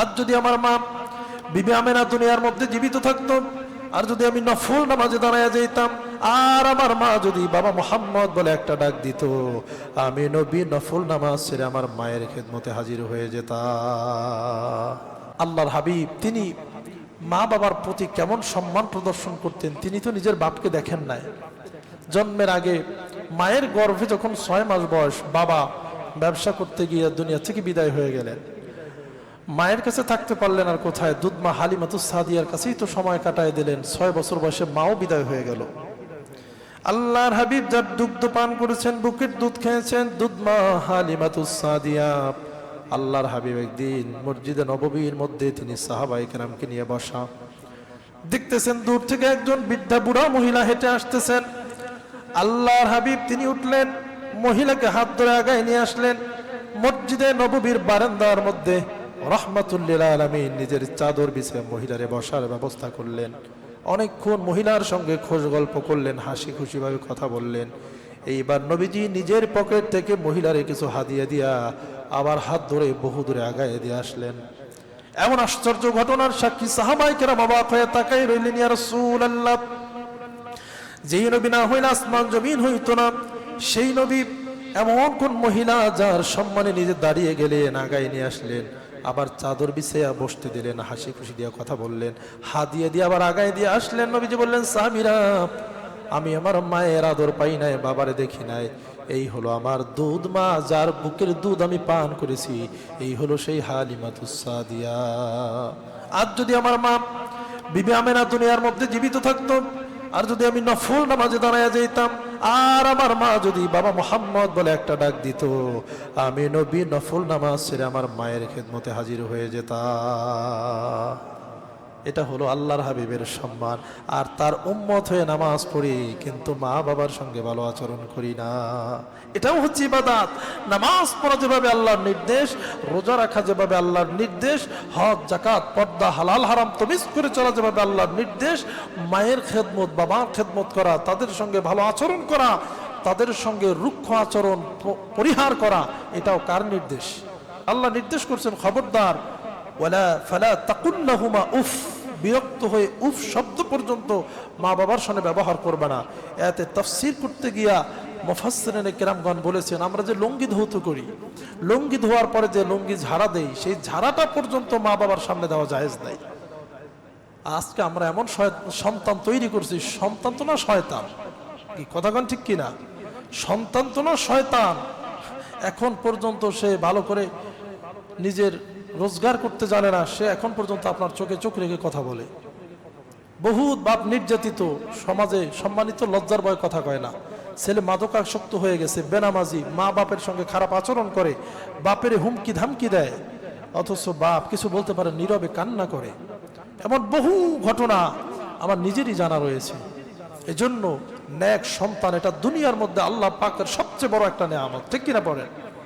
আজ যদি আমার মা বিবি আমেনা দুনিয়ার মধ্যে জীবিত থাকতো, আর যদি আমি নফল নামাজে দাঁড়ায় যেতাম, আর আমার মা যদি বাবা মোহাম্মদ বলে একটা ডাক দিত, আমি নবী নফল নামাজ ছেড়ে আমার মায়ের খেদমতে হাজির হয়ে যেতাম। আল্লাহর হাবিব তিনি মা বাবার প্রতি কেমন সম্মান প্রদর্শন করতেন। তিনি তো নিজের বাপকে দেখেন নাই। জন্মের আগে মায়ের গর্ভে যখন 6 মাস বয়স, বাবা ব্যবসা করতে গিয়ে দুনিয়া থেকে বিদায় হয়ে গেলেন। মায়ের কাছে থাকতে পারলেন আর কোথায়, দুধমা হালিমাতুস সাদিয়ার কাছেই তো সময় কাটায় দিলেন। 6 বছর বয়সে মাও বিদায় হয়ে গেল। আল্লাহর হাবিব যার দুগ্ধ পান করেছেন, বুকের দুধ খেয়েছেন, দুধমা হালিমাতুস সাদিয়া। আল্লাহর হাবিব একদিন মসজিদে নববীর মধ্যে তিনি সাহাবায়ে কেরামকে নিয়ে বসা, দেখতেছেন দূর থেকে একজন বৃদ্ধা বুড়া মহিলা হেঁটে আসতেছেন। আল্লাহর হাবিব তিনি উঠলেন, মহিলাকে হাত ধরে আগায় নিয়ে আসলেন। মসজিদে নববীর বারান্দার মধ্যে রাহমাতুল লিল আলামিন নিজের চাদর বিছিয়ে মহিলারে বসার ব্যবস্থা করলেন। অনেকক্ষণ মহিলার সঙ্গে খোশ গল্প করলেন, হাসি খুশি ভাবে কথা বললেন। এইবার নবীজি নিজের পকেট থেকে মহিলারে কিছু হাদিয়া দিয়া আবার হাত ধরে বহু দূরে আগায় দিয়ে আসলেন। এমন আশ্চর্য ঘটনার সাক্ষী সাহাবায়ে কেরাম অবাক হয়ে তাকাই রইলেন। ইয়া রাসূলুল্লাহ, যেই নবী না হইলে আসমান জমিন হইতো না, সেই নবী এমন কোন মহিলা যার সম্মানে নিজে দাঁড়িয়ে গেলেন, আগায় নিয়ে আসলেন, আবার চাদর বিছাইয়া বসতে দিলেন, হাসি খুশি দিয়ে কথা বললেন, হাদিয়া দিয়ে আবার আগায় দিয়ে আসলেন। নবীজি বললেন, সাহাবীরা, আমি আমার মায়ের আদর পাই নাই, বাবারে দেখি নাই, এই হলো আমার দুধ মা, যার বুকের দুধ আমি পান করেছি, এই হলো সেই হালিমাতুস সাদিয়া। আজ যদি আমার মা বিবি আমেনা দুনিয়ার মধ্যে জীবিত থাকতো, আর যদি আমি নফল নামাজে দাঁড়ায় যেতাম, আর আমার মা যদি বাবা মোহাম্মদ বলে একটা ডাক দিত, আমি নবী নফল নামাজ ছেড়ে আমার মায়ের খেদমতে হাজির হয়ে যেতাম। এটা হলো আল্লাহর হাবিবের সম্মান। আর তার উম্মত হয়ে নামাজ পড়ি, কিন্তু মা বাবার সঙ্গে ভালো আচরণ করি না। এটাও হচ্ছে ইবাদত। নামাজ পড়া যেভাবে আল্লাহর নির্দেশ, রোজা রাখা যেভাবে আল্লাহর নির্দেশ, হজ জাকাত পর্দা হালাল হারাম তমিজ করে চলা যেভাবে আল্লাহর নির্দেশ, মায়ের খেদমত, বাবার খেদমত করা, তাদের সঙ্গে ভালো আচরণ করা, তাদের সঙ্গে রুক্ষ আচরণ পরিহার করা, এটাও কার নির্দেশ? আল্লাহ নির্দেশ করছেন, খবরদার, ওয়ালা ফালা তাকুল্লাহুমা উফ, বিরক্ত হয়ে উফ শব্দ পর্যন্ত মা বাবার সামনে ব্যবহার করবে না। এতে তাফসীর করতে গিয়া মুফাসসিরিনে কেরামগণ বলেছেন, আমরা যে লুঙ্গি ধৌত করি, লুঙ্গি ধোয়ার পরে যে লুঙ্গি ঝাড়া দেই, সেই ঝাড়াটা পর্যন্ত মা বাবার সামনে দেওয়া জায়েজ নাই। আজকে আমরা এমন সন্তান তৈরি করছি, সন্তান তো না শয়তান, কি কথাগণ ঠিক কিনা? সন্তান তো না শয়তান। এখন পর্যন্ত সে ভালো করে নিজের রোজগার করতে জানে না, সে এখন পর্যন্ত আপনার চোখে চোখ রেখে কথা বলে। বহুত বাপ নির্যাতিত, সমাজে সম্মানিত, লজ্জার ভয় কথা কয় না। ছেলে মাদকাসক্ত হয়ে গেছে, বেনামাজি, মা বাপের সঙ্গে খারাপ আচরণ করে, বাপের হুমকি ধামকি দেয়, অথচ বাপ কিছু বলতে পারে, নীরবে কান্না করে। এমন বহু ঘটনা আমার নিজেরই জানা রয়েছে। এজন্য নেক সন্তান এটা দুনিয়ার মধ্যে আল্লাহ পাকের সবচেয়ে বড় একটা নেয়ামত, ঠিক কিনা বলেন?